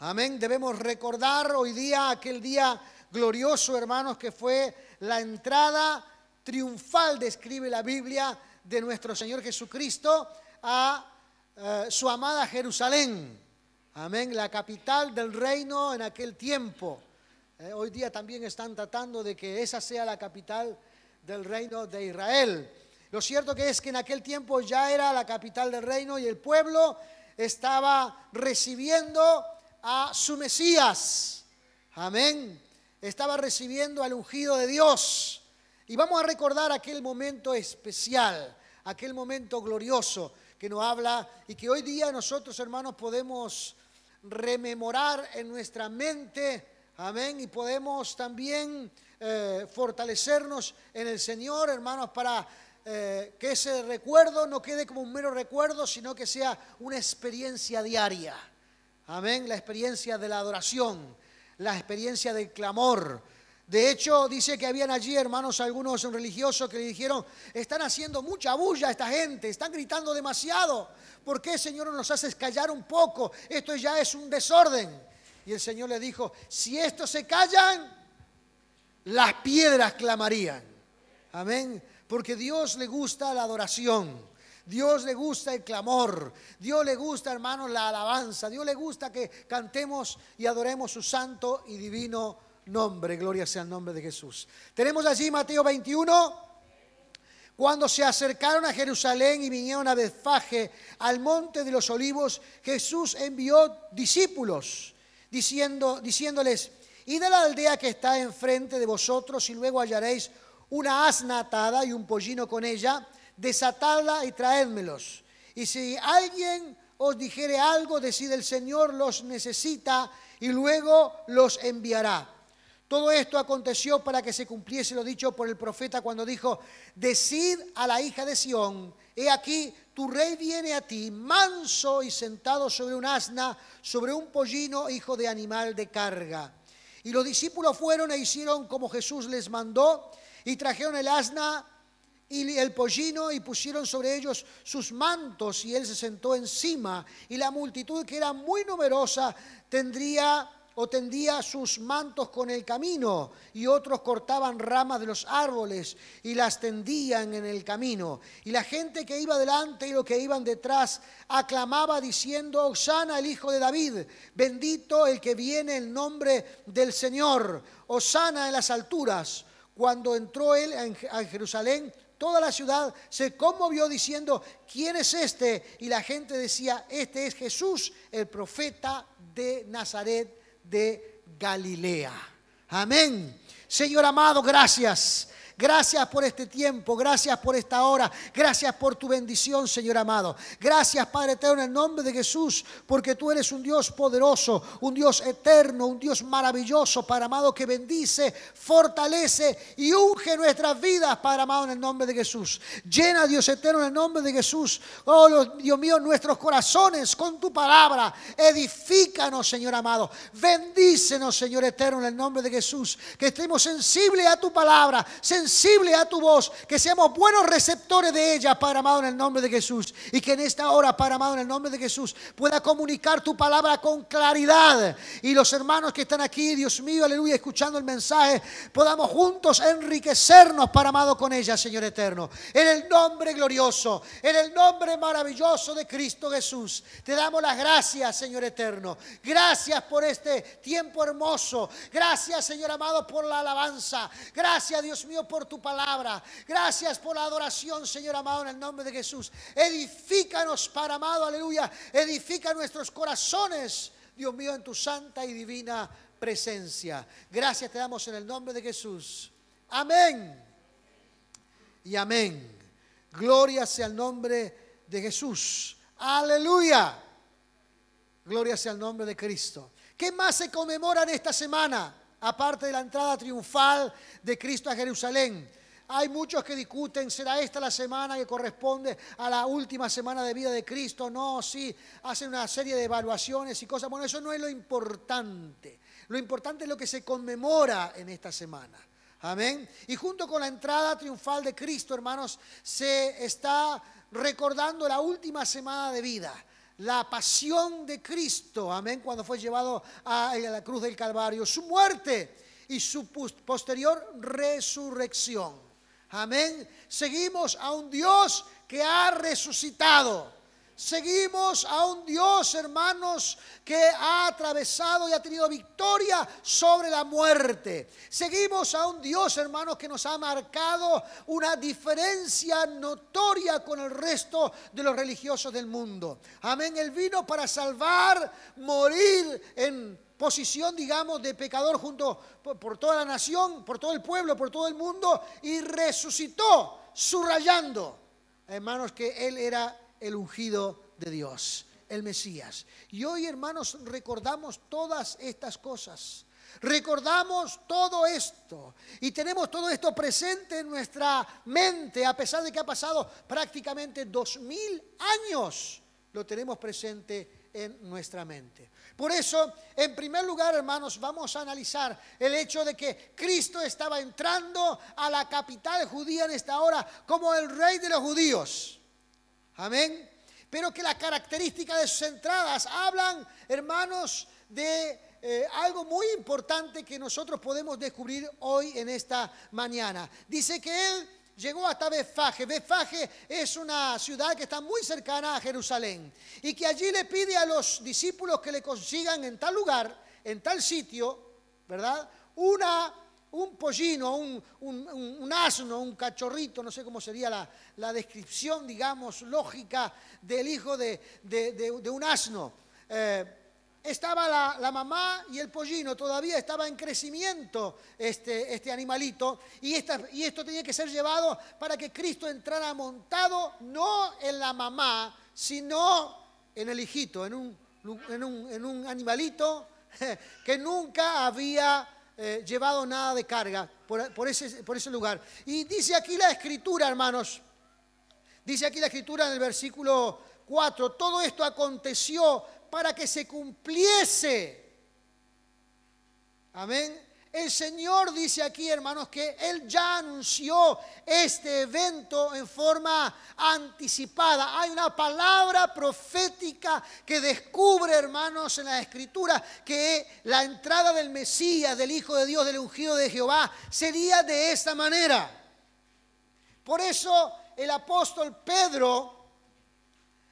Amén. Debemos recordar hoy día aquel día glorioso, hermanos, que fue la entrada triunfal, describe la Biblia, de nuestro Señor Jesucristo a su amada Jerusalén. Amén. La capital del reino en aquel tiempo. Hoy día también están tratando de que esa sea la capital del reino de Israel. Lo cierto que es que en aquel tiempo ya era la capital del reino y el pueblo estaba recibiendo a su Mesías. Amén. Estaba recibiendo al ungido de Dios. Y vamos a recordar aquel momento especial, aquel momento glorioso que nos habla y que hoy día nosotros, hermanos, podemos rememorar en nuestra mente. Amén. Y podemos también fortalecernos en el Señor, hermanos, para que ese recuerdo no quede como un mero recuerdo, sino que sea una experiencia diaria. Amén. La experiencia de la adoración, la experiencia del clamor. De hecho, dice que habían allí, hermanos, algunos religiosos que le dijeron: están haciendo mucha bulla esta gente, están gritando demasiado. ¿Por qué, Señor, no nos haces callar un poco? Esto ya es un desorden. Y el Señor le dijo: si estos se callan, las piedras clamarían. Amén. Porque Dios le gusta la adoración. Dios le gusta el clamor. Dios le gusta, hermanos, la alabanza. Dios le gusta que cantemos y adoremos su santo y divino nombre. Gloria sea el nombre de Jesús. Tenemos allí Mateo 21. Cuando se acercaron a Jerusalén y vinieron a Betfagé, al monte de los olivos, Jesús envió discípulos, diciéndoles: id a la aldea que está enfrente de vosotros y luego hallaréis una asna atada y un pollino con ella, desatadla y traédmelos. Y si alguien os dijere algo, decid: el Señor los necesita y luego los enviará. Todo esto aconteció para que se cumpliese lo dicho por el profeta cuando dijo: decid a la hija de Sión, he aquí tu rey viene a ti, manso y sentado sobre un asna, sobre un pollino, hijo de animal de carga. Y los discípulos fueron e hicieron como Jesús les mandó, y trajeron el asna y el pollino y pusieron sobre ellos sus mantos, y él se sentó encima. Y la multitud, que era muy numerosa, tendía sus mantos con el camino, y otros cortaban ramas de los árboles y las tendían en el camino. Y la gente que iba delante y los que iban detrás aclamaba diciendo: Hosana el hijo de David, bendito el que viene en nombre del Señor, Hosana en las alturas. Cuando entró él a Jerusalén, toda la ciudad se conmovió diciendo: ¿quién es este? Y la gente decía: este es Jesús, el profeta de Nazaret de Galilea. Amén. Señor amado, gracias. Gracias por este tiempo, gracias por esta hora, gracias por tu bendición, Señor amado. Gracias, Padre eterno, en el nombre de Jesús, porque tú eres un Dios poderoso, un Dios eterno, un Dios maravilloso, Padre amado, que bendice, fortalece y unge nuestras vidas, Padre amado, en el nombre de Jesús. Llena, Dios eterno, en el nombre de Jesús, oh Dios mío, nuestros corazones con tu palabra. Edifícanos, Señor amado. Bendícenos, Señor eterno, en el nombre de Jesús. Que estemos sensibles a tu palabra, sensible a tu voz, que seamos buenos receptores de ella, Padre amado, en el nombre de Jesús. Y que en esta hora, Padre amado, en el nombre de Jesús, pueda comunicar tu palabra con claridad. Y los hermanos que están aquí, Dios mío, aleluya, escuchando el mensaje, podamos juntos enriquecernos, Padre amado, con ella, Señor eterno. En el nombre glorioso, en el nombre maravilloso de Cristo Jesús, te damos las gracias, Señor eterno. Gracias por este tiempo hermoso. Gracias, Señor amado, por la alabanza. Gracias, Dios mío, por tu palabra. Gracias por la adoración, Señor amado, en el nombre de Jesús. Edifícanos, Padre amado, aleluya. Edifica nuestros corazones, Dios mío, en tu santa y divina presencia. Gracias te damos en el nombre de Jesús. Amén y amén. Gloria sea el nombre de Jesús. Aleluya. Gloria sea el nombre de Cristo. ¿Qué más se conmemora en esta semana? Aparte de la entrada triunfal de Cristo a Jerusalén. Hay muchos que discuten: ¿será esta la semana que corresponde a la última semana de vida de Cristo? No, sí, hacen una serie de evaluaciones y cosas. Bueno, eso no es lo importante. Lo importante es lo que se conmemora en esta semana. Amén. Y junto con la entrada triunfal de Cristo, hermanos, se está recordando la última semana de vida. la pasión de Cristo, amén, cuando fue llevado a la cruz del Calvario, su muerte y su posterior resurrección. Amén. Seguimos a un Dios que ha resucitado. Seguimos a un Dios, hermanos, que ha atravesado y ha tenido victoria sobre la muerte. Seguimos a un Dios, hermanos, que nos ha marcado una diferencia notoria con el resto de los religiosos del mundo. Amén. Él vino para salvar, morir en posición, digamos, de pecador junto por toda la nación, por todo el pueblo, por todo el mundo, y resucitó, subrayando, hermanos, que Él era el ungido de Dios, el Mesías. Y hoy, hermanos, recordamos todas estas cosas. Recordamos todo esto y tenemos todo esto presente en nuestra mente, a pesar de que ha pasado prácticamente 2000 años, lo tenemos presente en nuestra mente. Por eso, en primer lugar, hermanos, vamos a analizar el hecho de que Cristo estaba entrando a la capital judía en esta hora como el rey de los judíos. Amén. Pero que las características de sus entradas hablan, hermanos, de algo muy importante que nosotros podemos descubrir hoy en esta mañana. Dice que Él llegó hasta Betfage. Betfage es una ciudad que está muy cercana a Jerusalén. Y que allí le pide a los discípulos que le consigan en tal lugar, en tal sitio, ¿verdad? Un pollino, un asno, un cachorrito, no sé cómo sería la descripción, digamos, lógica del hijo de un asno. Estaba la mamá y el pollino, todavía estaba en crecimiento este animalito, y esto tenía que ser llevado para que Cristo entrara montado, no en la mamá, sino en el hijito, en un animalito que nunca había llevado nada de carga por ese lugar. Y dice aquí la Escritura, hermanos, dice aquí la Escritura en el versículo 4, todo esto aconteció para que se cumpliese. Amén. El Señor dice aquí, hermanos, que Él ya anunció este evento en forma anticipada. Hay una palabra profética que descubre, hermanos, en la Escritura que la entrada del Mesías, del Hijo de Dios, del ungido de Jehová, sería de esta manera. Por eso el apóstol Pedro,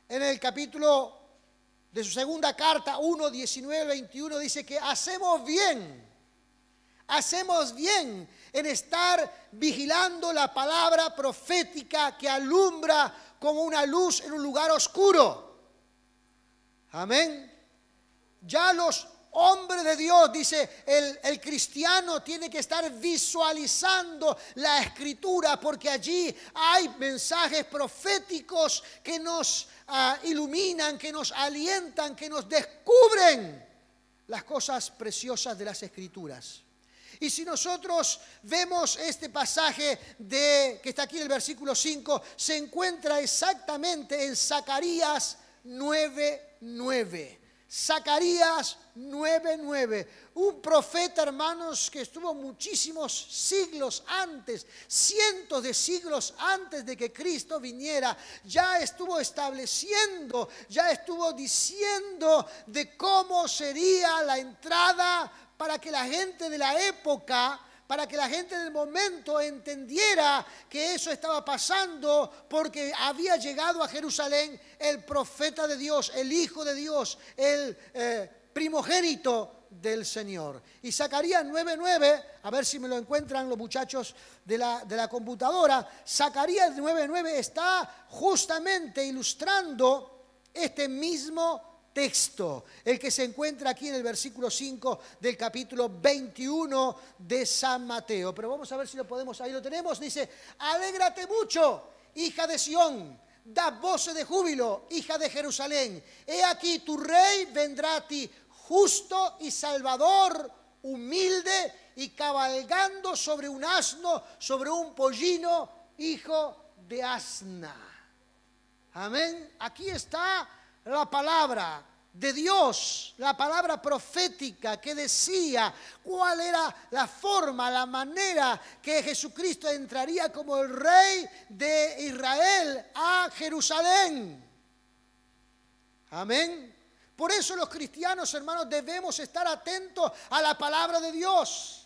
en el capítulo de su segunda carta, 1, 19, 21, dice que hacemos bien en estar vigilando la palabra profética que alumbra como una luz en un lugar oscuro. Amén. Ya los hombres de Dios, dice, el cristiano tiene que estar visualizando la Escritura, porque allí hay mensajes proféticos que nos iluminan, que nos alientan, que nos descubren las cosas preciosas de las Escrituras. Y si nosotros vemos este pasaje que está aquí en el versículo 5, se encuentra exactamente en Zacarías 9:9. Zacarías 9:9. Un profeta, hermanos, que estuvo muchísimos siglos antes, cientos de siglos antes de que Cristo viniera, ya estuvo estableciendo, ya estuvo diciendo de cómo sería la entrada para que la gente de la época, para que la gente del momento entendiera que eso estaba pasando, porque había llegado a Jerusalén el profeta de Dios, el Hijo de Dios, el primogénito del Señor. Y Zacarías 9:9, a ver si me lo encuentran los muchachos de la computadora, Zacarías 9:9 está justamente ilustrando este mismo texto, el que se encuentra aquí en el versículo 5 del capítulo 21 de San Mateo. Pero vamos a ver si lo podemos, ahí lo tenemos, dice: alégrate mucho, hija de Sión, da voces de júbilo, hija de Jerusalén. He aquí tu rey vendrá a ti, justo y salvador, humilde y cabalgando sobre un asno, sobre un pollino, hijo de asna. Amén. Aquí está la palabra de Dios, la palabra profética que decía cuál era la forma, la manera que Jesucristo entraría como el rey de Israel a Jerusalén. Amén. Por eso los cristianos, hermanos, debemos estar atentos a la palabra de Dios.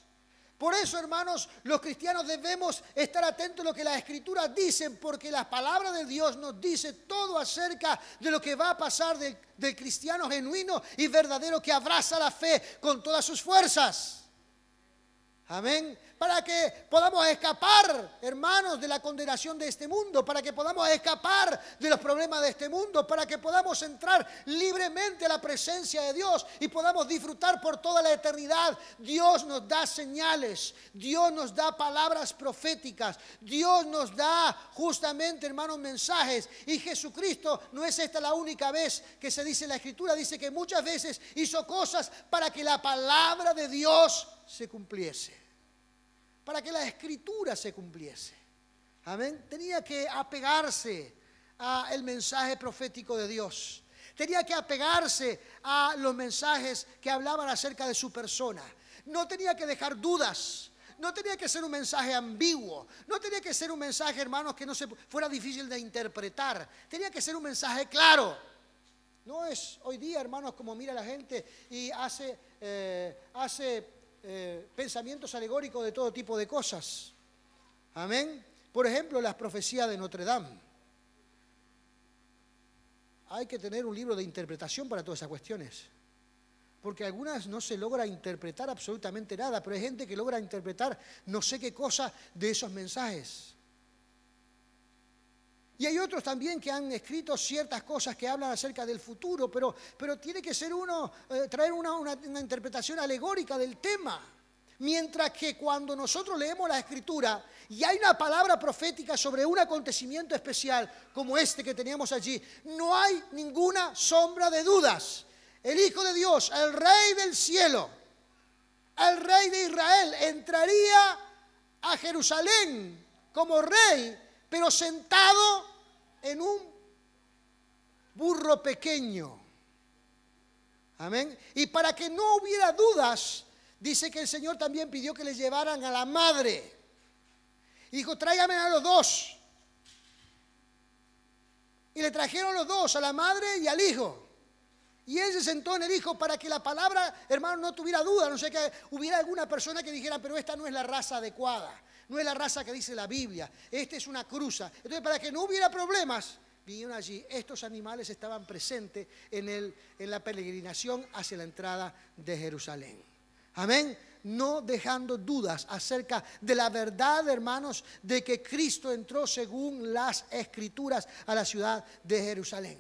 Por eso, hermanos, los cristianos debemos estar atentos a lo que las Escrituras dicen, porque la palabra de Dios nos dice todo acerca de lo que va a pasar del cristiano genuino y verdadero que abraza la fe con todas sus fuerzas. Amén. Para que podamos escapar, hermanos, de la condenación de este mundo, para que podamos escapar de los problemas de este mundo, para que podamos entrar libremente a la presencia de Dios y podamos disfrutar por toda la eternidad. Dios nos da señales, Dios nos da palabras proféticas, Dios nos da justamente, hermanos, mensajes. Y Jesucristo no es esta la única vez que se dice en la Escritura, dice que muchas veces hizo cosas para que la palabra de Dios se cumpliese, para que la Escritura se cumpliese. Amén. Tenía que apegarse al mensaje profético de Dios. Tenía que apegarse a los mensajes que hablaban acerca de su persona. No tenía que dejar dudas. No tenía que ser un mensaje ambiguo. No tenía que ser un mensaje, hermanos, que no fuera difícil de interpretar. Tenía que ser un mensaje claro. No es hoy día, hermanos, como mira la gente y hace pensamientos alegóricos de todo tipo de cosas. Amén. Por ejemplo, las profecías de Notre Dame. Hay que tener un libro de interpretación para todas esas cuestiones, porque algunas no se logra interpretar absolutamente nada, pero hay gente que logra interpretar no sé qué cosa de esos mensajes. Y hay otros también que han escrito ciertas cosas que hablan acerca del futuro, pero tiene que ser traer una interpretación alegórica del tema. Mientras que cuando nosotros leemos la Escritura y hay una palabra profética sobre un acontecimiento especial como este que teníamos allí, no hay ninguna sombra de dudas. El Hijo de Dios, el Rey del cielo, el Rey de Israel, entraría a Jerusalén como rey, pero sentado en un burro pequeño. Amén. Y para que no hubiera dudas, dice que el Señor también pidió que le llevaran a la madre. Y dijo, tráigame a los dos. Y le trajeron los dos, a la madre y al hijo. Y él se sentó en el hijo para que la palabra, hermano, no tuviera duda. No sé que hubiera alguna persona que dijera, pero esta no es la raza adecuada. No es la raza que dice la Biblia. Esta es una cruza. Entonces, para que no hubiera problemas, vinieron allí. Estos animales estaban presentes en la peregrinación hacia la entrada de Jerusalén. Amén. No dejando dudas acerca de la verdad, hermanos, de que Cristo entró según las Escrituras a la ciudad de Jerusalén.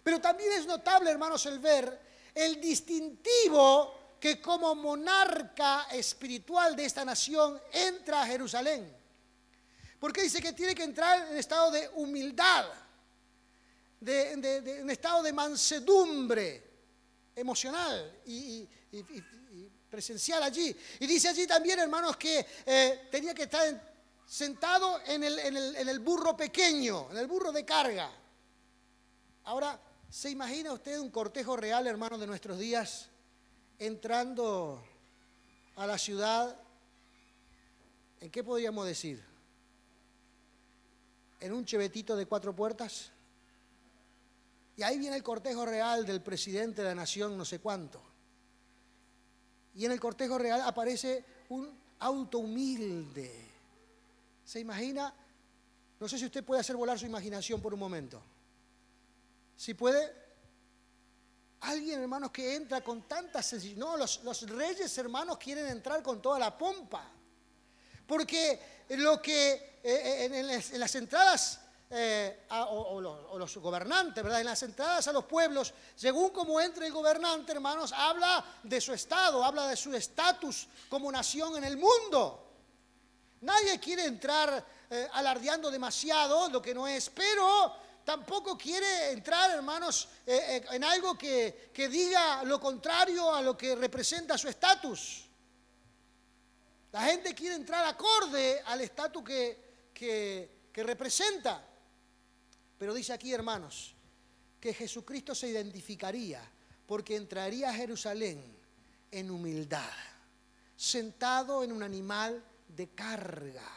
Pero también es notable, hermanos, el ver el distintivo que como monarca espiritual de esta nación entra a Jerusalén. Porque dice que tiene que entrar en estado de humildad, en estado de mansedumbre emocional y presencial allí. Y dice allí también, hermanos, que tenía que estar sentado en el burro pequeño, en el burro de carga. Ahora, ¿se imagina usted un cortejo real, hermanos, de nuestros días, entrando a la ciudad? ¿En qué podríamos decir? ¿En un chevetito de 4 puertas? Y ahí viene el cortejo real del presidente de la nación, no sé cuánto. Y en el cortejo real aparece un auto humilde. ¿Se imagina? No sé si usted puede hacer volar su imaginación por un momento. Si puede. Alguien, hermanos, que entra con tanta sencillez. No, los reyes, hermanos, quieren entrar con toda la pompa. Porque lo que en las entradas, o los gobernantes, ¿verdad? En las entradas a los pueblos, según como entre el gobernante, hermanos, habla de su estado, habla de su estatus como nación en el mundo. Nadie quiere entrar alardeando demasiado lo que no es, pero tampoco quiere entrar, hermanos, en algo que diga lo contrario a lo que representa su estatus. La gente quiere entrar acorde al estatus que representa. Pero dice aquí, hermanos, que Jesucristo se identificaría porque entraría a Jerusalén en humildad, sentado en un animal de carga.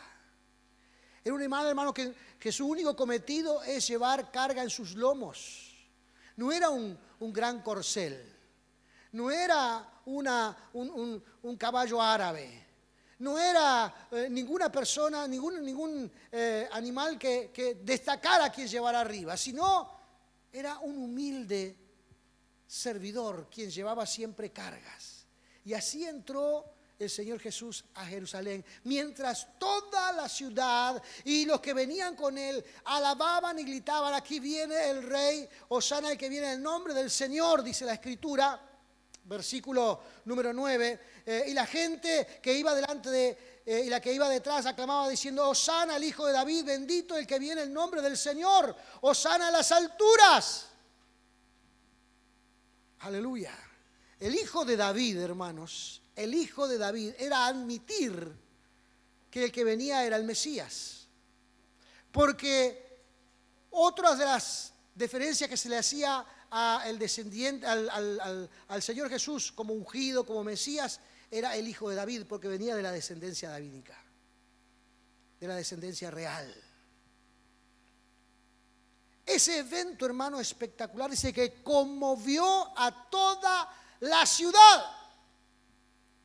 Era un animal, hermano, que su único cometido es llevar carga en sus lomos. no era un gran corcel, no era un caballo árabe, no era ninguna persona, ningún animal que destacara quien llevara arriba, sino era un humilde servidor quien llevaba siempre cargas. Y así entró el Señor Jesús a Jerusalén, mientras toda la ciudad y los que venían con él alababan y gritaban: aquí viene el Rey, Hosana el que viene en el nombre del Señor, dice la Escritura, versículo número 9. Y la gente que iba delante y la que iba detrás aclamaba diciendo: Hosana el Hijo de David, bendito el que viene en el nombre del Señor, Hosana en las alturas. Aleluya. El Hijo de David, hermanos, el Hijo de David era admitir que el que venía era el Mesías. Porque otra de las deferencias que se le hacía al descendiente, al Señor Jesús como ungido, como Mesías, era el Hijo de David, porque venía de la descendencia davídica, de la descendencia real. Ese evento, hermano, espectacular, dice que conmovió a toda la ciudad.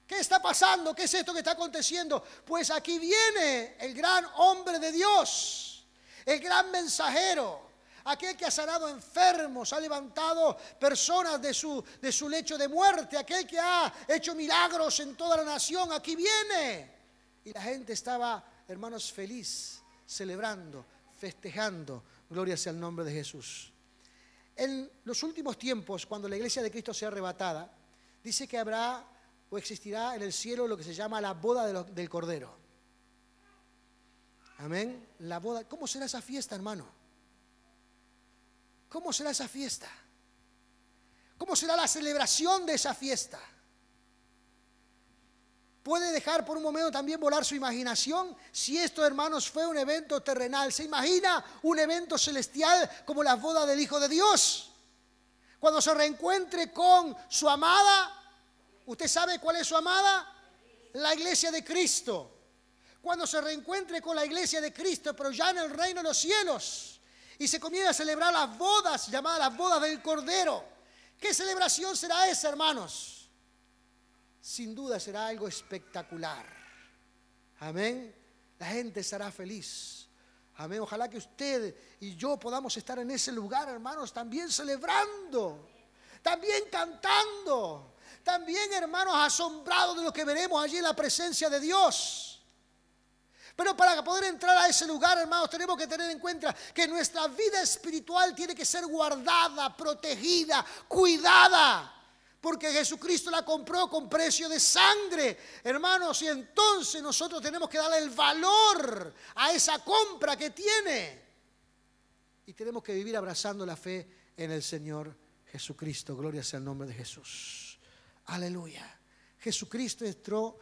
¿Qué está pasando? ¿Qué es esto que está aconteciendo? Pues aquí viene el gran hombre de Dios, el gran mensajero, aquel que ha sanado enfermos, ha levantado personas de su lecho de muerte, aquel que ha hecho milagros en toda la nación. Aquí viene. Y la gente estaba, hermanos, feliz, celebrando, festejando. Gloria sea el nombre de Jesús. En los últimos tiempos, cuando la iglesia de Cristo sea arrebatada, dice que habrá o existirá en el cielo lo que se llama la boda del Cordero. Amén. La boda. ¿Cómo será esa fiesta, hermano? ¿Cómo será esa fiesta? ¿Cómo será la celebración de esa fiesta? Puede dejar por un momento también volar su imaginación. Si esto, hermanos, fue un evento terrenal, ¿se imagina un evento celestial como la boda del Hijo de Dios? Cuando se reencuentre con su amada. ¿Usted sabe cuál es su amada? La iglesia de Cristo. Cuando se reencuentre con la iglesia de Cristo, pero ya en el reino de los cielos, y se comienza a celebrar las bodas, llamadas las bodas del Cordero. ¿Qué celebración será esa, hermanos? Sin duda será algo espectacular. Amén. La gente estará feliz. Amén. Ojalá que usted y yo podamos estar en ese lugar, hermanos, también celebrando, también cantando, también, hermanos, asombrados de lo que veremos allí en la presencia de Dios. Pero para poder entrar a ese lugar, hermanos, tenemos que tener en cuenta que nuestra vida espiritual tiene que ser guardada, protegida, cuidada. Porque Jesucristo la compró con precio de sangre, hermanos, y entonces nosotros tenemos que darle el valor a esa compra que tiene. Y tenemos que vivir abrazando la fe en el Señor Jesucristo. Gloria sea el nombre de Jesús. Aleluya. Jesucristo entró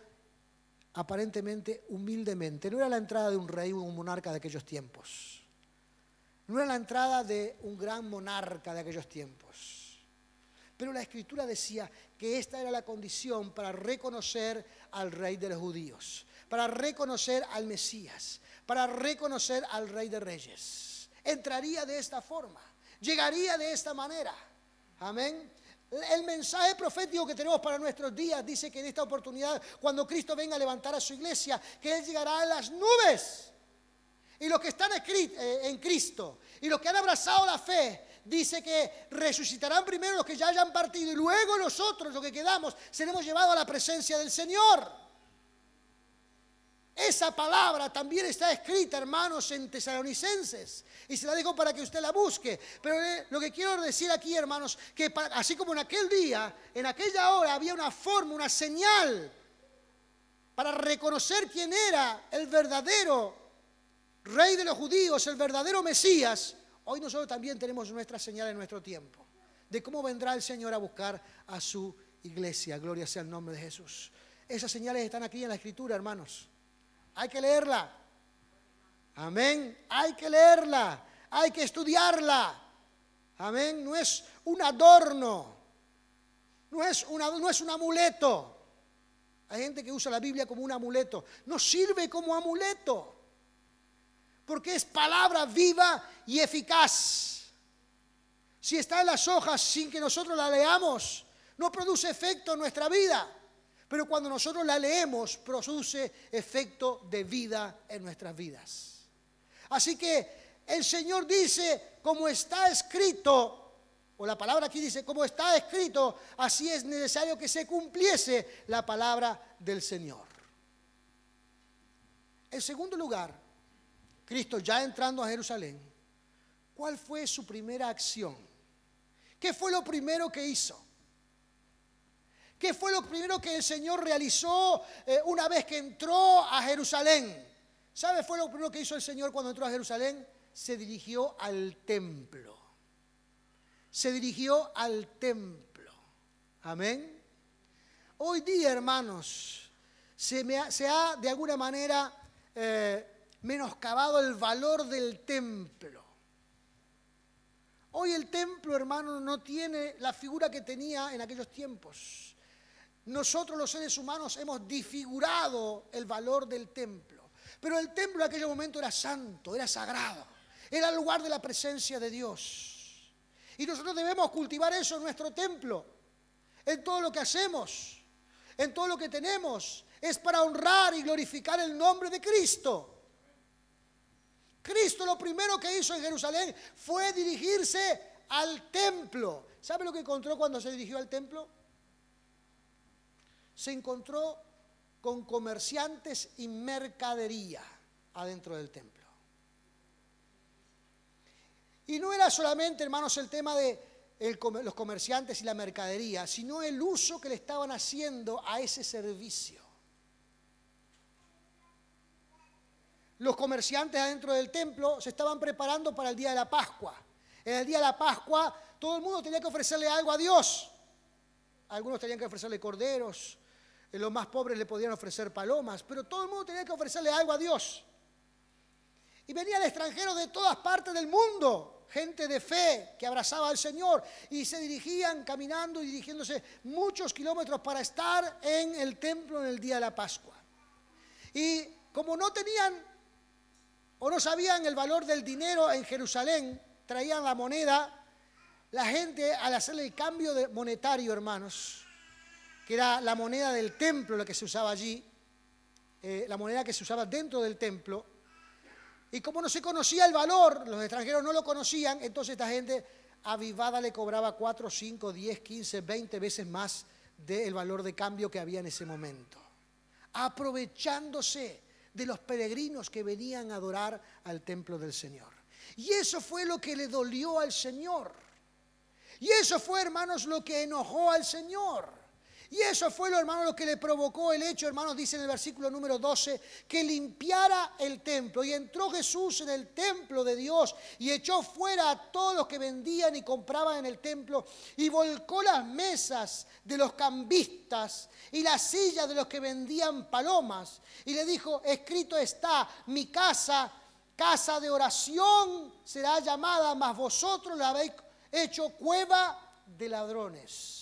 aparentemente humildemente. No era la entrada de un rey o un monarca de aquellos tiempos. No era la entrada de un gran monarca de aquellos tiempos. Pero la Escritura decía que esta era la condición para reconocer al Rey de los judíos, para reconocer al Mesías, para reconocer al Rey de Reyes. Entraría de esta forma, llegaría de esta manera. Amén. El mensaje profético que tenemos para nuestros días dice que en esta oportunidad, cuando Cristo venga a levantar a su iglesia, que Él llegará en las nubes. Y los que están en Cristo y los que han abrazado la fe, dice que resucitarán primero los que ya hayan partido y luego nosotros, los que quedamos, seremos llevados a la presencia del Señor. Esa palabra también está escrita, hermanos, en Tesalonicenses, y se la dejo para que usted la busque. Pero lo que quiero decir aquí, hermanos, que así como en aquel día, en aquella hora había una forma, una señal para reconocer quién era el verdadero Rey de los judíos, el verdadero Mesías. Hoy nosotros también tenemos nuestra señal en nuestro tiempo de cómo vendrá el Señor a buscar a su iglesia. Gloria sea el nombre de Jesús. Esas señales están aquí en la Escritura, hermanos. Hay que leerla. Amén. Hay que leerla. Hay que estudiarla. Amén. No es un adorno. No es un amuleto. Hay gente que usa la Biblia como un amuleto. No sirve como amuleto, porque es palabra viva y eficaz. Si está en las hojas sin que nosotros la leamos, no produce efecto en nuestra vida. Pero cuando nosotros la leemos, produce efecto de vida en nuestras vidas. Así que el Señor dice, como está escrito, o la palabra aquí dice, como está escrito, así es necesario que se cumpliese la palabra del Señor. En segundo lugar, Cristo ya entrando a Jerusalén, ¿cuál fue su primera acción? ¿Qué fue lo primero que hizo? ¿Qué fue lo primero que el Señor realizó una vez que entró a Jerusalén? ¿Sabe fue lo primero que hizo el Señor cuando entró a Jerusalén? Se dirigió al templo. Se dirigió al templo. Amén. Hoy día, hermanos, se ha de alguna manera menoscabado el valor del templo. Hoy el templo, hermano, no tiene la figura que tenía en aquellos tiempos. Nosotros los seres humanos hemos disfigurado el valor del templo. Pero el templo en aquel momento era santo, era sagrado. Era el lugar de la presencia de Dios. Y nosotros debemos cultivar eso en nuestro templo. En todo lo que hacemos, en todo lo que tenemos. Es para honrar y glorificar el nombre de Cristo. Cristo lo primero que hizo en Jerusalén fue dirigirse al templo. ¿Sabe lo que encontró cuando se dirigió al templo? Se encontró con comerciantes y mercadería adentro del templo. Y no era solamente, hermanos, el tema de los comerciantes y la mercadería, sino el uso que le estaban haciendo a ese servicio. Los comerciantes adentro del templo se estaban preparando para el día de la Pascua. En el día de la Pascua todo el mundo tenía que ofrecerle algo a Dios. Algunos tenían que ofrecerle corderos, los más pobres le podían ofrecer palomas, pero todo el mundo tenía que ofrecerle algo a Dios. Y venían extranjeros de todas partes del mundo, gente de fe que abrazaba al Señor y se dirigían caminando y dirigiéndose muchos kilómetros para estar en el templo en el día de la Pascua. Y como no tenían o no sabían el valor del dinero en Jerusalén, traían la moneda, la gente al hacerle el cambio monetario, hermanos, que era la moneda del templo la que se usaba allí, la moneda que se usaba dentro del templo, y como no se conocía el valor, los extranjeros no lo conocían, entonces esta gente avivada le cobraba 4, 5, 10, 15, 20 veces más del valor de cambio que había en ese momento, aprovechándose de los peregrinos que venían a adorar al templo del Señor. Y eso fue lo que le dolió al Señor. Y eso fue, hermanos, lo que enojó al Señor. Y eso fue, hermanos, lo que le provocó el hecho, hermanos, dice en el versículo número 12, que limpiara el templo. Y entró Jesús en el templo de Dios y echó fuera a todos los que vendían y compraban en el templo y volcó las mesas de los cambistas y las sillas de los que vendían palomas. Y le dijo, escrito está, mi casa, casa de oración será llamada, mas vosotros la habéis hecho cueva de ladrones.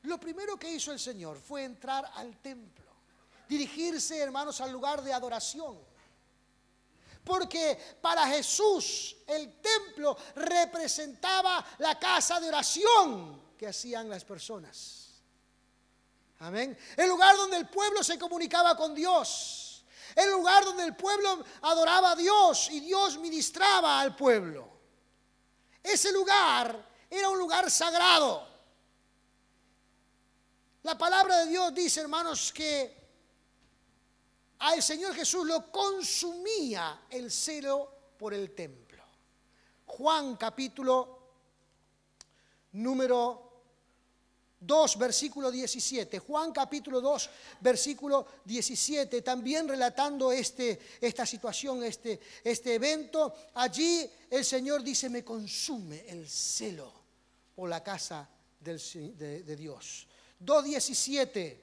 Lo primero que hizo el Señor fue entrar al templo, dirigirse, hermanos, al lugar de adoración. Porque para Jesús el templo representaba la casa de oración que hacían las personas. Amén. El lugar donde el pueblo se comunicaba con Dios. El lugar donde el pueblo adoraba a Dios y Dios ministraba al pueblo. Ese lugar era un lugar sagrado. La palabra de Dios dice, hermanos, que al Señor Jesús lo consumía el celo por el templo. Juan capítulo número 2, versículo 17. Juan capítulo 2, versículo 17. También relatando esta situación, este evento. Allí el Señor dice, me consume el celo por la casa de Dios. 2:17.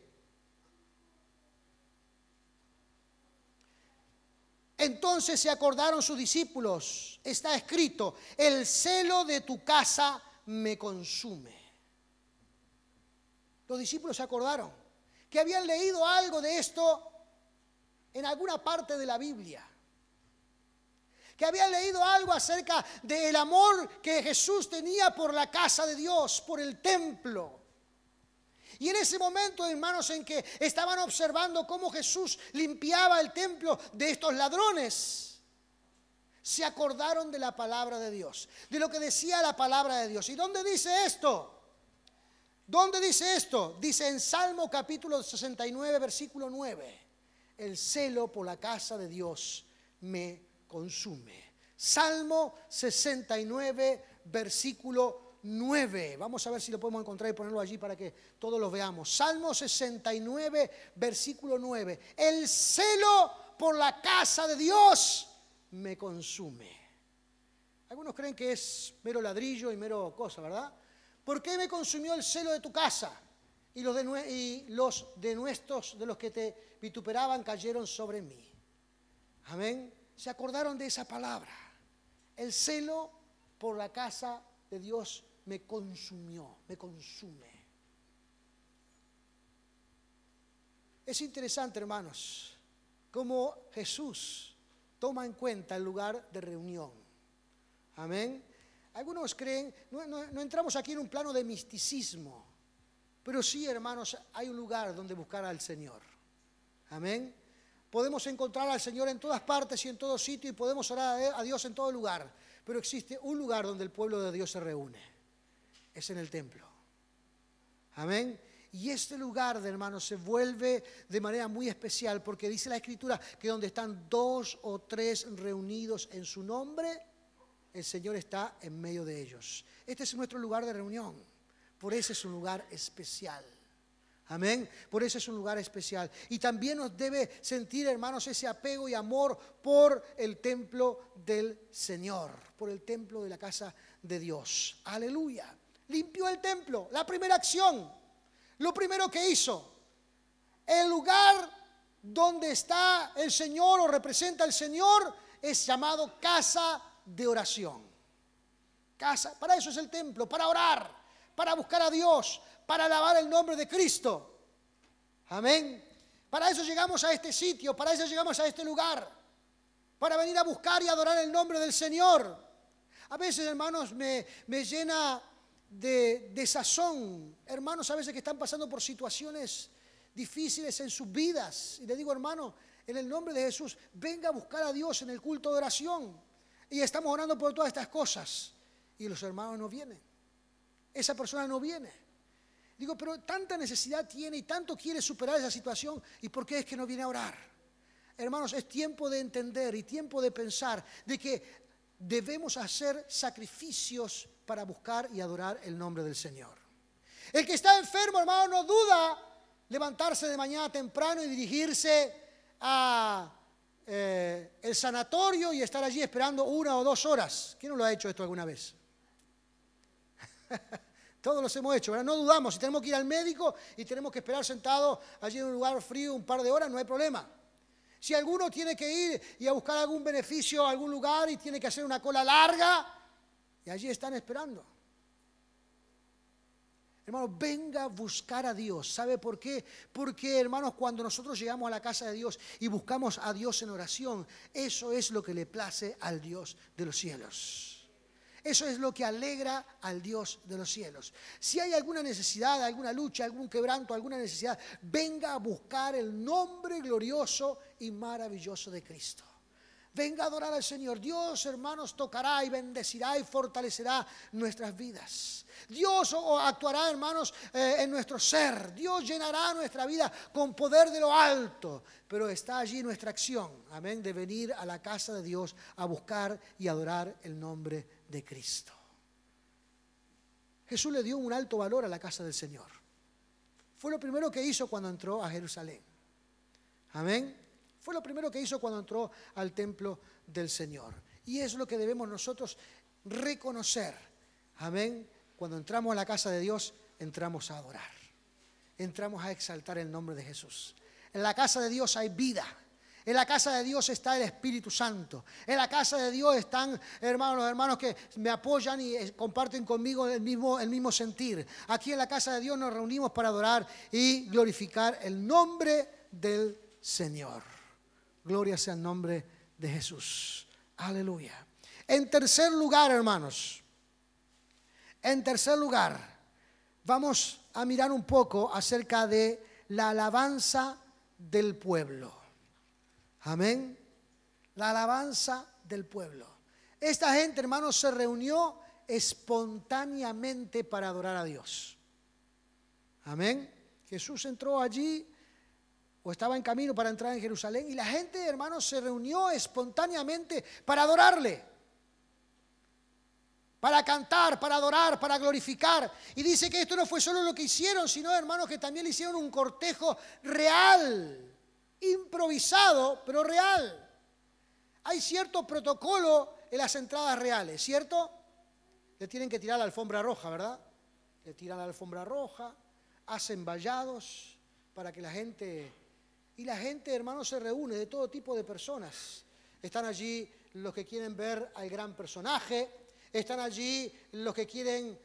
Entonces se acordaron sus discípulos, está escrito, el celo de tu casa me consume. Los discípulos se acordaron que habían leído algo de esto en alguna parte de la Biblia. que habían leído algo acerca del amor que Jesús tenía por la casa de Dios, por el templo. Y en ese momento, hermanos, en que estaban observando cómo Jesús limpiaba el templo de estos ladrones, se acordaron de la palabra de Dios, de lo que decía la palabra de Dios. ¿Y dónde dice esto? ¿Dónde dice esto? Dice en Salmo capítulo 69, versículo 9. El celo por la casa de Dios me consume. Salmo 69, versículo 9. Vamos a ver si lo podemos encontrar y ponerlo allí para que todos lo veamos. Salmo 69, versículo 9. El celo por la casa de Dios me consume. Algunos creen que es mero ladrillo y mero cosa, ¿verdad? ¿Por qué me consumió el celo de tu casa? Y los de los que te vituperaban cayeron sobre mí. Amén. Se acordaron de esa palabra. El celo por la casa de Dios me consumió, me consume. Es interesante, hermanos, cómo Jesús toma en cuenta el lugar de reunión. Amén. Algunos creen, no entramos aquí en un plano de misticismo, pero sí, hermanos, hay un lugar donde buscar al Señor. Amén. Podemos encontrar al Señor en todas partes y en todo sitio, y podemos orar a Dios en todo lugar, pero existe un lugar donde el pueblo de Dios se reúne. Es en el templo. Amén. Y este lugar, hermanos, se vuelve de manera muy especial, porque dice la Escritura que donde están 2 o 3 reunidos en su nombre, el Señor está en medio de ellos. Este es nuestro lugar de reunión. Por eso es un lugar especial. Amén. Por eso es un lugar especial. Y también nos debe sentir, hermanos, ese apego y amor por el templo del Señor, por el templo de la casa de Dios. Aleluya. Limpió el templo. La primera acción, lo primero que hizo, el lugar donde está el Señor o representa al Señor es llamado casa de oración. Casa, para eso es el templo, para orar, para buscar a Dios, para alabar el nombre de Cristo. Amén. Para eso llegamos a este sitio, para eso llegamos a este lugar, para venir a buscar y adorar el nombre del Señor. A veces, hermanos, me llena de desazón, hermanos, a veces que están pasando por situaciones difíciles en sus vidas. Y le digo, hermano, en el nombre de Jesús, venga a buscar a Dios en el culto de oración. Y estamos orando por todas estas cosas. Y los hermanos no vienen. Esa persona no viene. Digo, pero tanta necesidad tiene y tanto quiere superar esa situación. ¿Y por qué es que no viene a orar? Hermanos, es tiempo de entender y tiempo de pensar de que debemos hacer sacrificios para buscar y adorar el nombre del Señor. El que está enfermo, hermano, no duda levantarse de mañana temprano y dirigirse a el sanatorio y estar allí esperando 1 o 2 horas. ¿Quién no lo ha hecho esto alguna vez? Todos los hemos hecho, ¿verdad? No dudamos, si tenemos que ir al médico y tenemos que esperar sentado allí en un lugar frío un par de horas, no hay problema. Si alguno tiene que ir y a buscar algún beneficio a algún lugar y tiene que hacer una cola larga, y allí están esperando. Hermanos, venga a buscar a Dios. ¿Sabe por qué? Porque, hermanos, cuando nosotros llegamos a la casa de Dios y buscamos a Dios en oración, eso es lo que le place al Dios de los cielos. Eso es lo que alegra al Dios de los cielos. Si hay alguna necesidad, alguna lucha, algún quebranto, alguna necesidad, venga a buscar el nombre glorioso y maravilloso de Cristo. Venga a adorar al Señor. Dios, hermanos, tocará y bendecirá y fortalecerá nuestras vidas. Dios actuará, hermanos, en nuestro ser. Dios llenará nuestra vida con poder de lo alto. Pero está allí nuestra acción, amén, de venir a la casa de Dios a buscar y adorar el nombre de Cristo. Jesús le dio un alto valor a la casa del Señor. Fue lo primero que hizo cuando entró a Jerusalén. Amén. Fue lo primero que hizo cuando entró al templo del Señor. Y es lo que debemos nosotros reconocer. Amén. Cuando entramos a la casa de Dios, entramos a adorar. Entramos a exaltar el nombre de Jesús. En la casa de Dios hay vida. En la casa de Dios está el Espíritu Santo. En la casa de Dios están, hermanos, los hermanos que me apoyan y comparten conmigo el mismo sentir. Aquí en la casa de Dios nos reunimos para adorar y glorificar el nombre del Señor. Gloria sea el nombre de Jesús. Aleluya. En tercer lugar, hermanos, vamos a mirar un poco acerca de la alabanza del pueblo. Amén. La alabanza del pueblo. Esta gente, hermanos, se reunió espontáneamente para adorar a Dios. Amén. Jesús entró allí o estaba en camino para entrar en Jerusalén y la gente, hermanos, se reunió espontáneamente para adorarle. Para cantar, para adorar, para glorificar. Y dice que esto no fue solo lo que hicieron, sino, hermanos, que también le hicieron un cortejo real, improvisado, pero real. Hay cierto protocolo en las entradas reales, ¿cierto? Le tienen que tirar la alfombra roja, ¿verdad? Le tiran la alfombra roja, hacen vallados para que la gente... Y la gente, hermanos, se reúne de todo tipo de personas. Están allí los que quieren ver al gran personaje. Están allí los que quieren,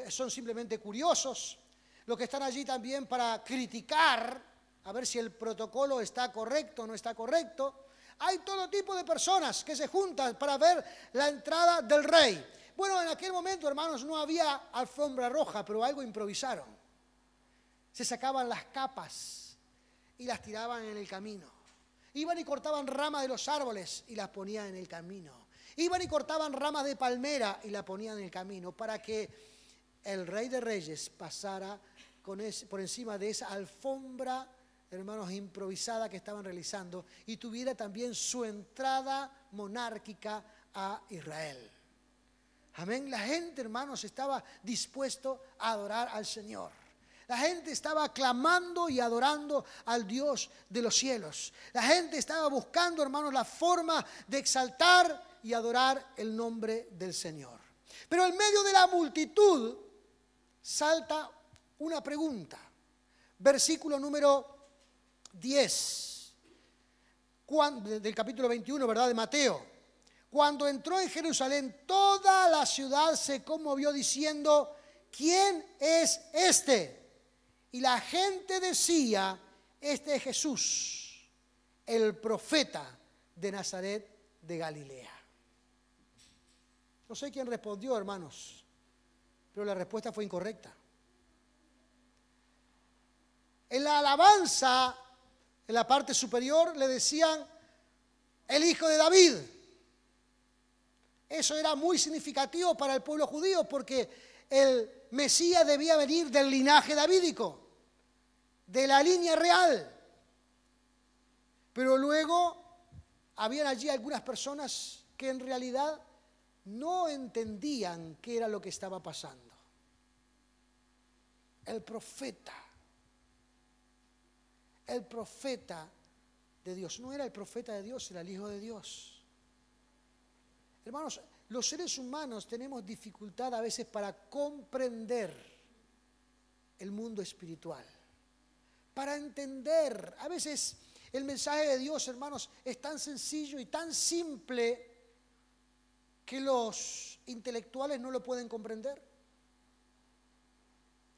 son simplemente curiosos. Los que están allí también para criticar, a ver si el protocolo está correcto o no está correcto. Hay todo tipo de personas que se juntan para ver la entrada del rey. Bueno, en aquel momento, hermanos, no había alfombra roja, pero algo improvisaron. Se sacaban las capas y las tiraban en el camino. Iban y cortaban ramas de los árboles y las ponían en el camino. Iban y cortaban ramas de palmera y la ponían en el camino para que el Rey de Reyes pasara por encima de esa alfombra, hermanos, improvisada que estaban realizando y tuviera también su entrada monárquica a Israel. Amén. La gente, hermanos, estaba dispuesto a adorar al Señor. La gente estaba clamando y adorando al Dios de los cielos. La gente estaba buscando, hermanos, la forma de exaltar y adorar el nombre del Señor. Pero en medio de la multitud salta una pregunta. Versículo número 10 del capítulo 21, ¿verdad? De Mateo. Cuando entró en Jerusalén, toda la ciudad se conmovió diciendo: ¿quién es este? Y la gente decía: este es Jesús, el profeta de Nazaret de Galilea. No sé quién respondió, hermanos, pero la respuesta fue incorrecta. En la alabanza, en la parte superior, le decían: el hijo de David. Eso era muy significativo para el pueblo judío porque el Mesías debía venir del linaje davídico, de la línea real. Pero luego habían allí algunas personas que en realidad no entendían qué era lo que estaba pasando. El profeta de Dios, no era el profeta de Dios, era el Hijo de Dios. Hermanos, los seres humanos tenemos dificultad a veces para comprender el mundo espiritual, para entender. A veces el mensaje de Dios, hermanos, es tan sencillo y tan simple que los intelectuales no lo pueden comprender.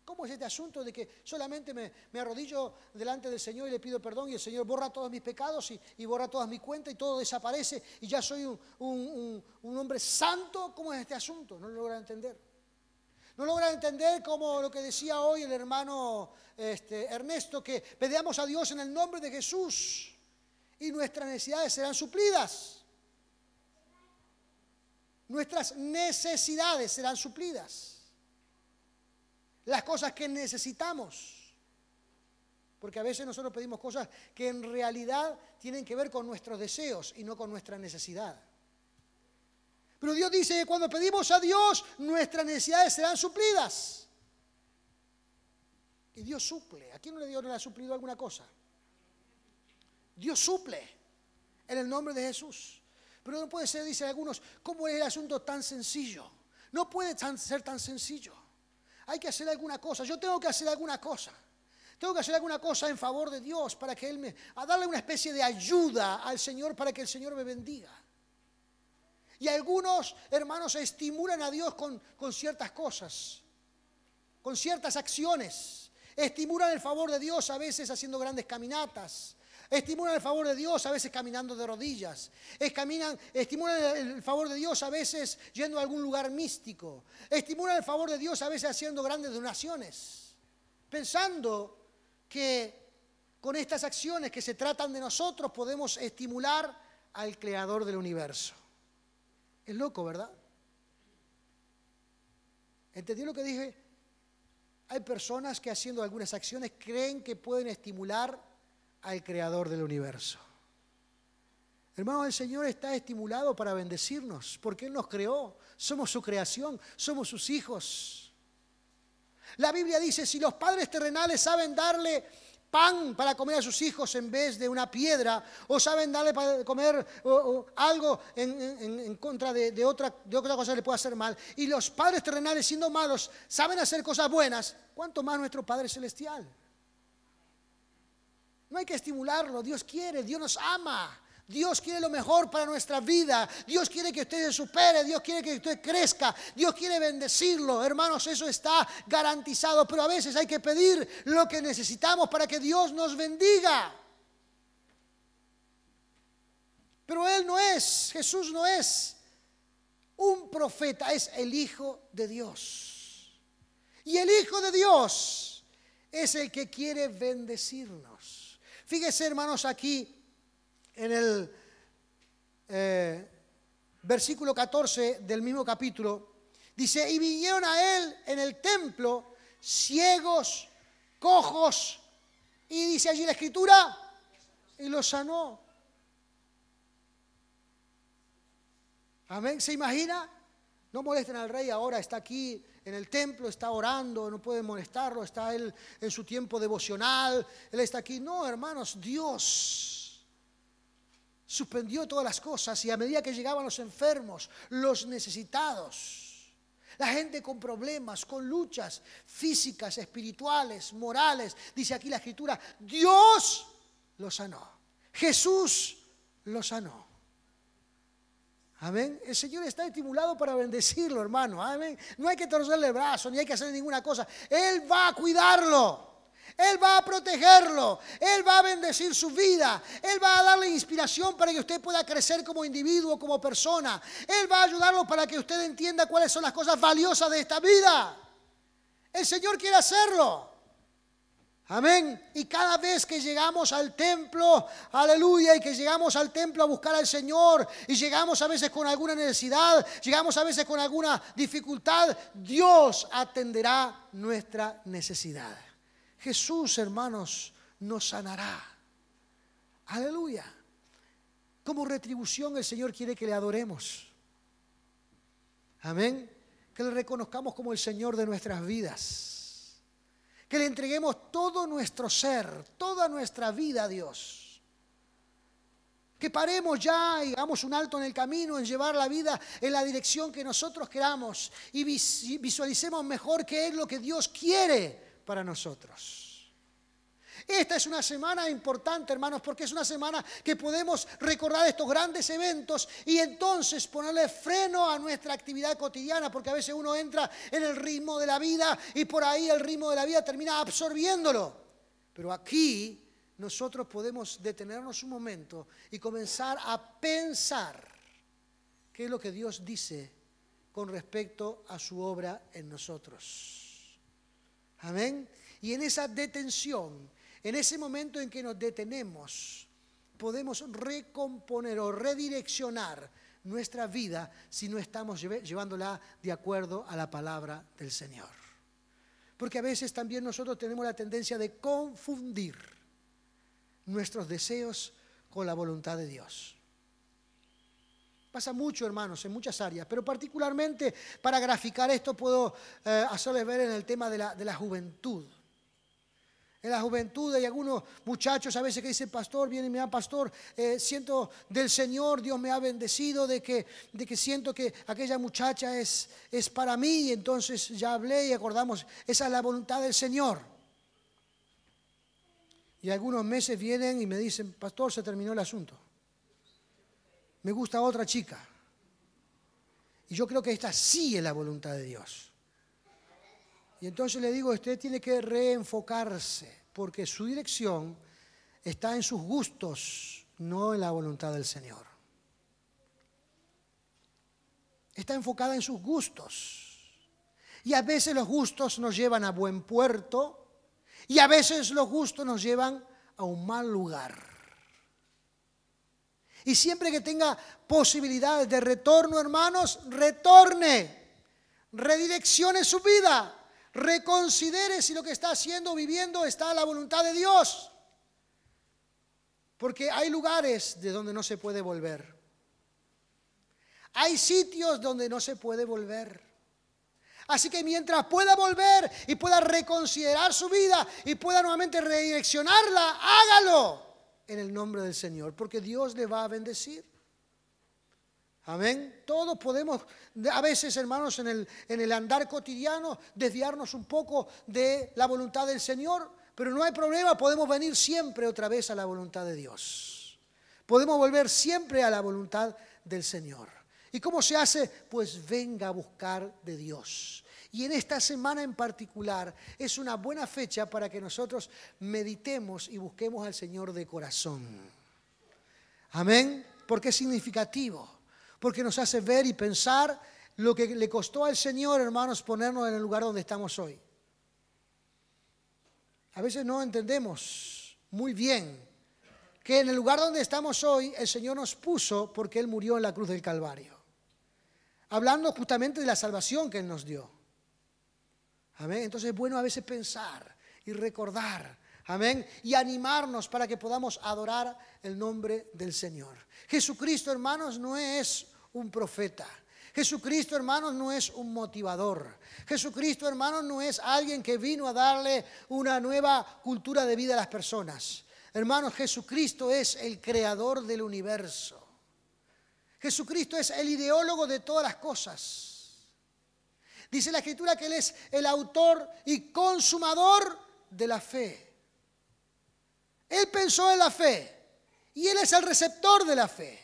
¿Cómo es este asunto de que solamente me arrodillo delante del Señor y le pido perdón y el Señor borra todos mis pecados y borra todas mis cuentas y todo desaparece y ya soy un hombre santo? ¿Cómo es este asunto? No lo logran entender. No logran entender como lo que decía hoy el hermano Ernesto, que pedíamos a Dios en el nombre de Jesús y nuestras necesidades serán suplidas. Nuestras necesidades serán suplidas. Las cosas que necesitamos. Porque a veces nosotros pedimos cosas que en realidad tienen que ver con nuestros deseos y no con nuestra necesidad. Pero Dios dice que cuando pedimos a Dios, nuestras necesidades serán suplidas. Y Dios suple. ¿A quién Dios no le ha suplido alguna cosa? Dios suple en el nombre de Jesús. Pero no puede ser, dicen algunos, ¿cómo es el asunto tan sencillo? No puede ser tan sencillo. Hay que hacer alguna cosa. Yo tengo que hacer alguna cosa. Tengo que hacer alguna cosa en favor de Dios para que a darle una especie de ayuda al Señor para que el Señor me bendiga. Y algunos hermanos estimulan a Dios con ciertas cosas, con ciertas acciones. Estimulan el favor de Dios a veces haciendo grandes caminatas, Estimulan el favor de Dios a veces caminando de rodillas. Estimulan el favor de Dios a veces yendo a algún lugar místico. Estimulan el favor de Dios a veces haciendo grandes donaciones. Pensando que con estas acciones que se tratan de nosotros podemos estimular al Creador del universo. Es loco, ¿verdad? ¿Entendió lo que dije? Hay personas que haciendo algunas acciones creen que pueden estimular al Creador del universo. Hermanos, el Señor está estimulado para bendecirnos, porque Él nos creó, somos su creación, somos sus hijos. La Biblia dice, si los padres terrenales saben darle pan para comer a sus hijos en vez de una piedra, o saben darle para comer o algo en contra de otra cosa que le pueda hacer mal, y los padres terrenales siendo malos saben hacer cosas buenas, ¿cuánto más nuestro Padre Celestial? No hay que estimularlo, Dios quiere, Dios nos ama, Dios quiere lo mejor para nuestra vida, Dios quiere que usted se supere, Dios quiere que usted crezca, Dios quiere bendecirlo, hermanos, eso está garantizado, pero a veces hay que pedir lo que necesitamos para que Dios nos bendiga. Pero Jesús no es un profeta, es el Hijo de Dios. Y el Hijo de Dios es el que quiere bendecirnos. Fíjese, hermanos, aquí en el versículo 14 del mismo capítulo, dice, y vinieron a él en el templo ciegos, cojos, y dice allí la Escritura, y los sanó. Amén, ¿se imagina? No molesten al rey ahora, está aquí en el templo, está orando, no pueden molestarlo, está él en su tiempo devocional, él está aquí. No, hermanos, Dios suspendió todas las cosas y a medida que llegaban los enfermos, los necesitados, la gente con problemas, con luchas físicas, espirituales, morales, dice aquí la Escritura, Dios los sanó, Jesús los sanó. Amén. El Señor está estimulado para bendecirlo, hermano. Amén. No hay que torcerle el brazo, ni hay que hacer ninguna cosa. Él va a cuidarlo. Él va a protegerlo. Él va a bendecir su vida. Él va a darle inspiración para que usted pueda crecer como individuo, como persona. Él va a ayudarlo para que usted entienda cuáles son las cosas valiosas de esta vida. El Señor quiere hacerlo. Amén. Y cada vez que llegamos al templo, aleluya, y que llegamos al templo a buscar al Señor, y llegamos a veces con alguna necesidad, llegamos a veces con alguna dificultad, Dios atenderá nuestra necesidad. Jesús, hermanos, nos sanará. Aleluya. Como retribución el Señor quiere que le adoremos. Amén. Que le reconozcamos como el Señor de nuestras vidas. Que le entreguemos todo nuestro ser, toda nuestra vida a Dios. Que paremos ya y hagamos un alto en el camino, en llevar la vida en la dirección que nosotros queramos y visualicemos mejor qué es lo que Dios quiere para nosotros. Esta es una semana importante, hermanos, porque es una semana que podemos recordar estos grandes eventos y entonces ponerle freno a nuestra actividad cotidiana, porque a veces uno entra en el ritmo de la vida y por ahí el ritmo de la vida termina absorbiéndolo. Pero aquí nosotros podemos detenernos un momento y comenzar a pensar qué es lo que Dios dice con respecto a su obra en nosotros. Amén. Y en esa detención, en ese momento en que nos detenemos, podemos recomponer o redireccionar nuestra vida si no estamos llevándola de acuerdo a la palabra del Señor. Porque a veces también nosotros tenemos la tendencia de confundir nuestros deseos con la voluntad de Dios. Pasa mucho, hermanos, en muchas áreas, pero particularmente para graficar esto puedo hacerles ver en el tema de la juventud. En la juventud hay algunos muchachos a veces que dicen, pastor, viene y me da, pastor, siento del Señor, Dios me ha bendecido, de que siento que aquella muchacha es para mí, y entonces ya hablé y acordamos, esa es la voluntad del Señor. Y algunos meses vienen y me dicen, pastor, se terminó el asunto. Me gusta otra chica. Y yo creo que esta sí es la voluntad de Dios. Y entonces le digo, usted tiene que reenfocarse, porque su dirección está en sus gustos, no en la voluntad del Señor. Está enfocada en sus gustos. Y a veces los gustos nos llevan a buen puerto y a veces los gustos nos llevan a un mal lugar. Y siempre que tenga posibilidades de retorno, hermanos, retorne, redireccione su vida, reconsidere si lo que está haciendo o viviendo está a la voluntad de Dios. Porque hay lugares de donde no se puede volver. Hay sitios donde no se puede volver. Así que mientras pueda volver y pueda reconsiderar su vida y pueda nuevamente redireccionarla, hágalo en el nombre del Señor, porque Dios le va a bendecir. Amén. Todos podemos, a veces, hermanos, en el andar cotidiano, desviarnos un poco de la voluntad del Señor, pero no hay problema, podemos venir siempre otra vez a la voluntad de Dios. Podemos volver siempre a la voluntad del Señor. ¿Y cómo se hace? Pues venga a buscar de Dios. Y en esta semana en particular es una buena fecha para que nosotros meditemos y busquemos al Señor de corazón. Amén. Porque es significativo. Porque nos hace ver y pensar lo que le costó al Señor, hermanos, ponernos en el lugar donde estamos hoy. A veces no entendemos muy bien que en el lugar donde estamos hoy el Señor nos puso porque Él murió en la cruz del Calvario. Hablando justamente de la salvación que Él nos dio. Amén. Entonces es bueno a veces pensar y recordar. Amén. Y animarnos para que podamos adorar el nombre del Señor. Jesucristo, hermanos, no es un profeta. Jesucristo, hermanos, no es un motivador. Jesucristo, hermanos, no es alguien que vino a darle una nueva cultura de vida a las personas. Hermanos, Jesucristo es el creador del universo. Jesucristo es el ideólogo de todas las cosas. Dice la Escritura que Él es el autor y consumador de la fe. Él pensó en la fe y Él es el receptor de la fe.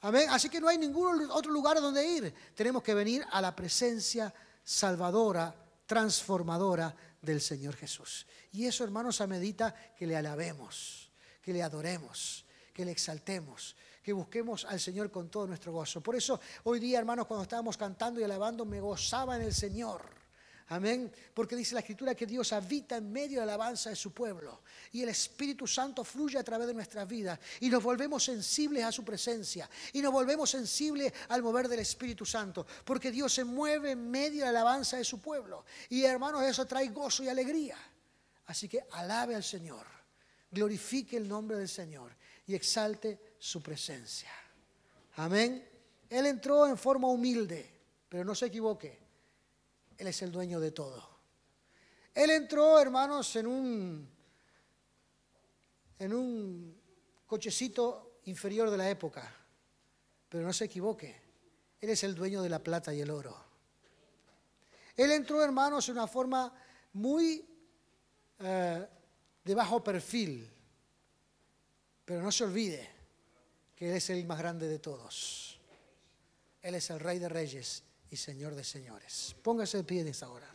Amén. Así que no hay ningún otro lugar donde ir. Tenemos que venir a la presencia salvadora, transformadora del Señor Jesús. Y eso, hermanos, amerita que le alabemos, que le adoremos, que le exaltemos, que busquemos al Señor con todo nuestro gozo. Por eso hoy día, hermanos, cuando estábamos cantando y alabando, me gozaba en el Señor. Amén. Porque dice la Escritura que Dios habita en medio de la alabanza de su pueblo. Y el Espíritu Santo fluye a través de nuestras vidas. Y nos volvemos sensibles a su presencia. Y nos volvemos sensibles al mover del Espíritu Santo. Porque Dios se mueve en medio de la alabanza de su pueblo. Y hermanos, eso trae gozo y alegría. Así que alabe al Señor. Glorifique el nombre del Señor. Y exalte su presencia. Amén. Él entró en forma humilde. Pero no se equivoque. Él es el dueño de todo. Él entró, hermanos, en un cochecito inferior de la época. Pero no se equivoque. Él es el dueño de la plata y el oro. Él entró, hermanos, en una forma muy de bajo perfil. Pero no se olvide que Él es el más grande de todos. Él es el Rey de Reyes y Señor de señores. Póngase de pie en esta hora.